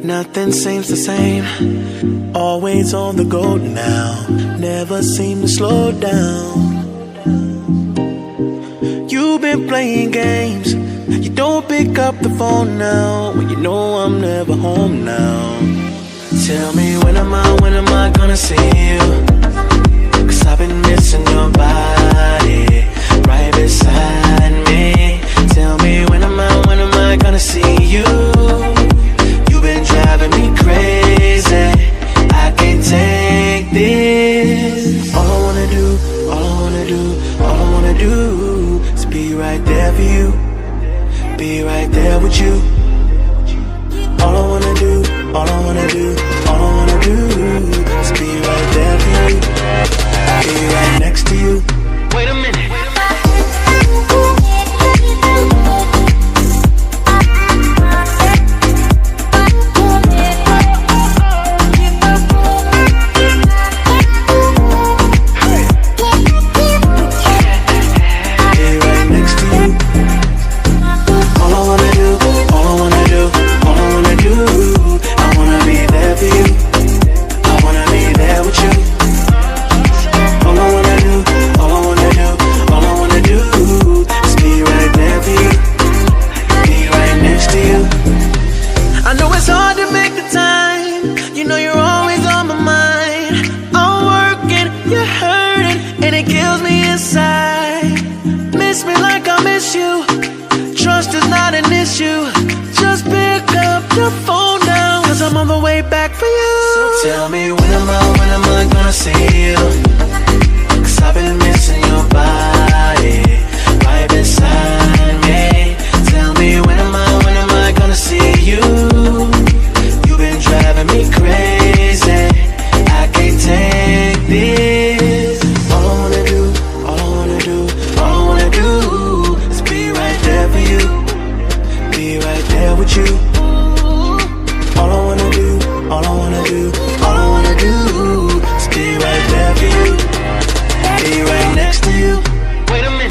Nothing seems the same, always on the go now, never seem to slow down. You've been playing games, you don't pick up the phone now, when you know I'm never home now. Tell me when am I gonna see you? 'Cause I've been missing your body, right beside me. Tell me when am I gonna see you? Been driving me crazy, I can't take this. All I wanna do, all I wanna do, all I wanna do is be right there for you, be right there with you. All I wanna do, all I wanna do, all I wanna do is be right there for you, be right next to you. Wait a minute. Tell me when am I gonna see you? 'Cause I've been missing your body, right beside me. Tell me when am I gonna see you? You've been driving me crazy, I can't take this. All I wanna do, all I wanna do, all I wanna do is be right there for you, be right there with you. All I wanna do, all I wanna do, all I wanna do is be right there for you, be right next to you. Wait a minute.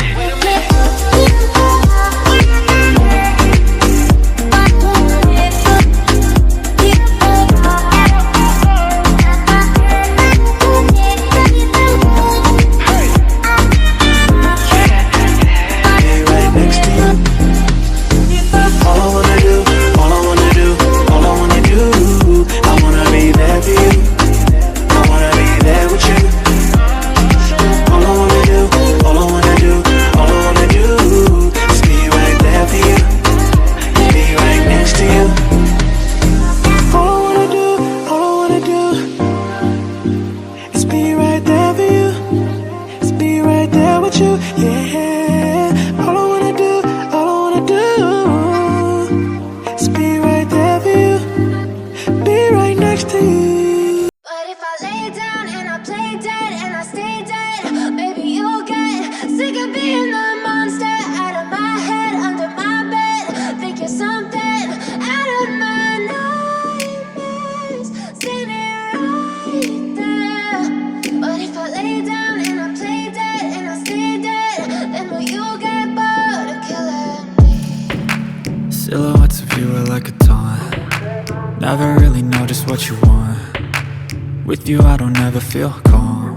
Silhouettes of you are like a taunt. Never really know just what you want. With you I don't ever feel calm.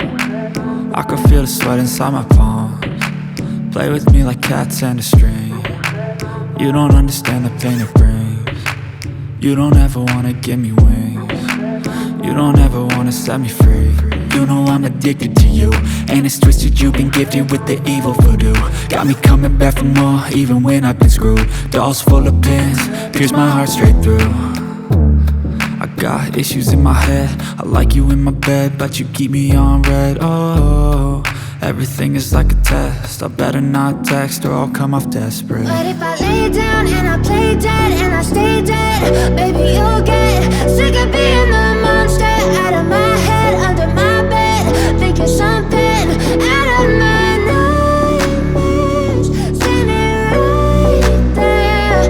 I can feel the sweat inside my palms. Play with me like cats and a string. You don't understand the pain it brings. You don't ever wanna give me wings. You don't ever wanna set me free. You know I'm addicted to you, and it's twisted, you've been gifted with the evil voodoo. Got me coming back for more, even when I've been screwed. Dolls full of pins, pierce my heart straight through. I got issues in my head, I like you in my bed, but you keep me on red. Oh, everything is like a test, I better not text or I'll come off desperate. But if I lay down and I play dead and I stay dead, baby you'll get sick of being the monster out of my head, under my bed, thinking something out of my nightmares, standing right there.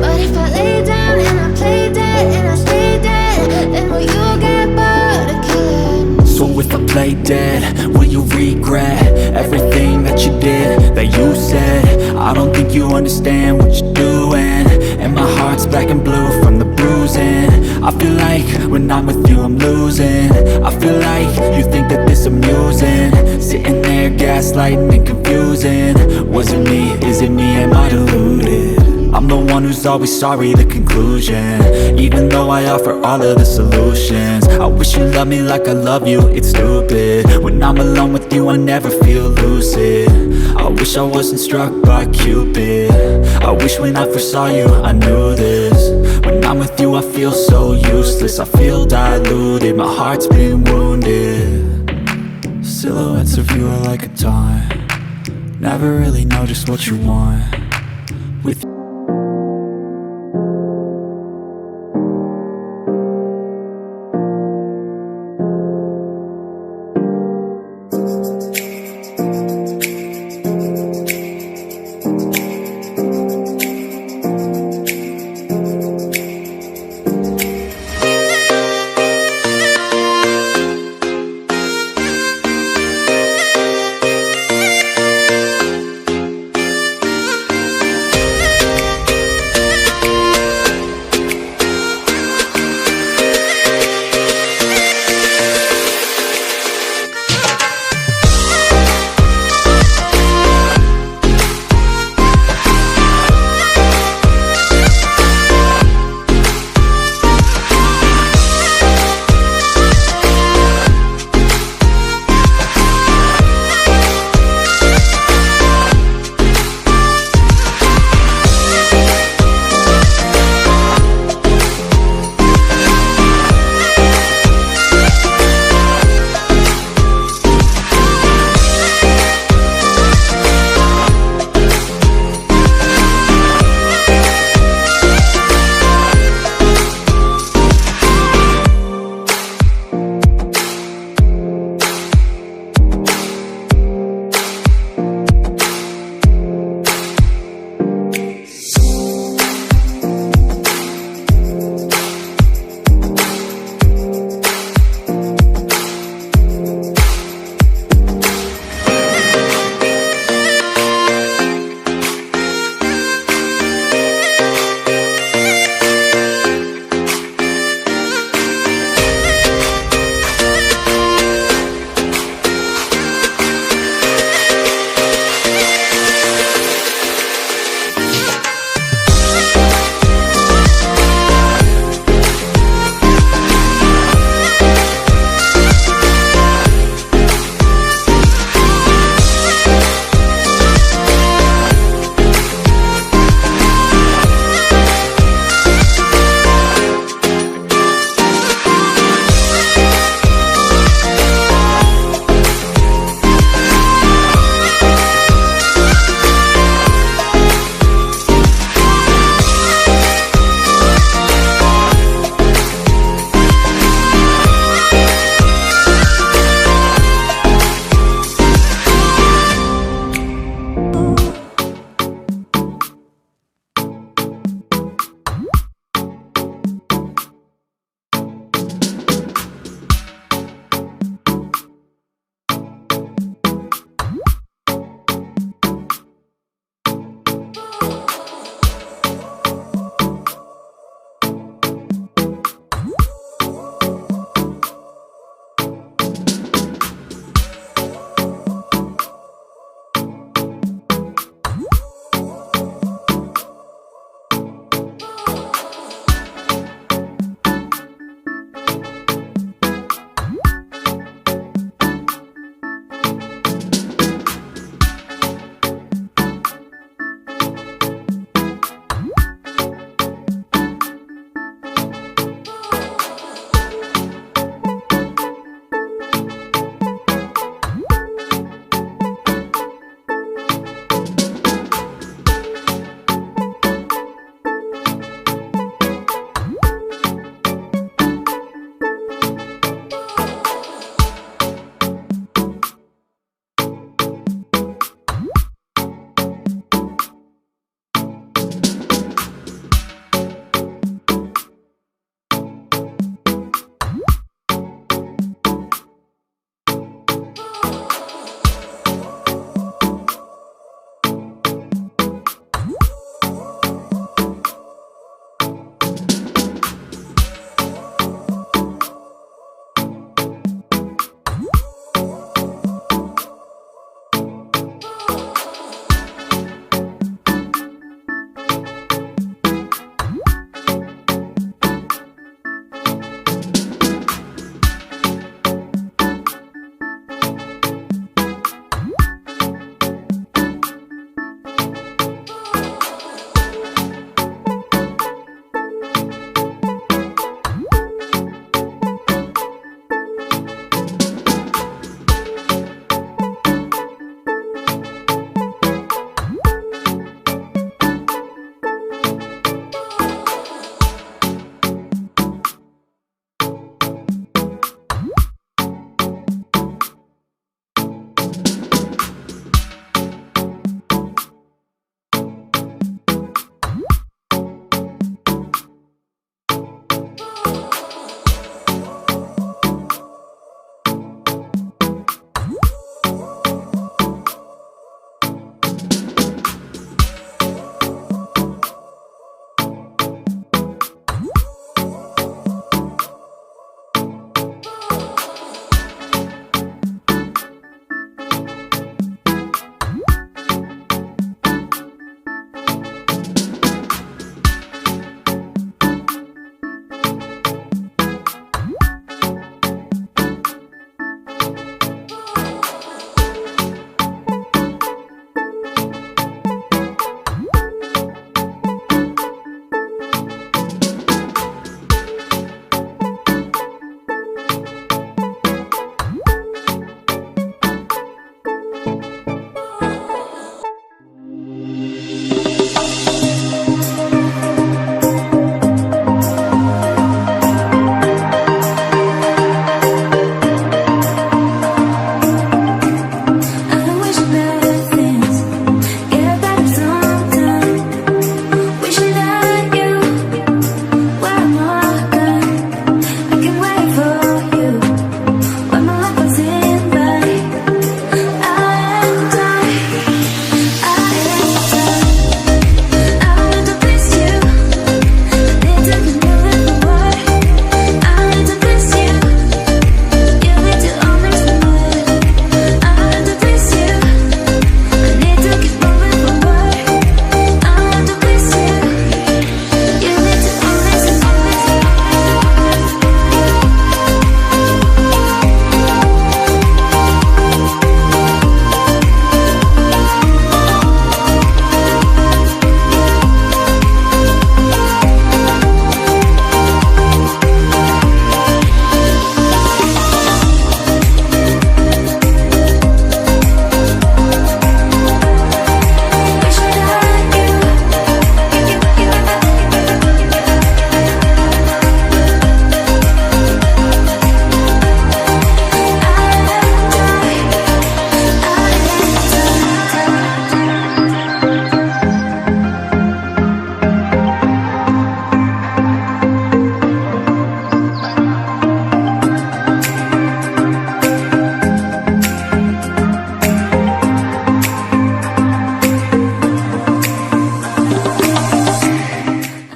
But if I lay down and I play dead and I stay dead, then will you get bored of killing me? So if I play dead, will you regret everything that you did? you said. I don't think you understand what you're doing, and my heart's black and blue from the bruising. I feel like when I'm with you I'm losing. I feel like you think that this amusing, sitting there gaslighting and confusing. Was it me? Is it me? Am I deluded? I'm the one who's always sorry, the conclusion. Even though I offer all of the solutions, I wish you loved me like I love you, it's stupid. When I'm alone with you I never feel lucid. I wish I wasn't struck by Cupid. I wish when I first saw you I knew this. When I'm with you I feel so useless, I feel diluted, my heart's been wounded. Silhouettes of you are like a taunt, never really know just what you want. With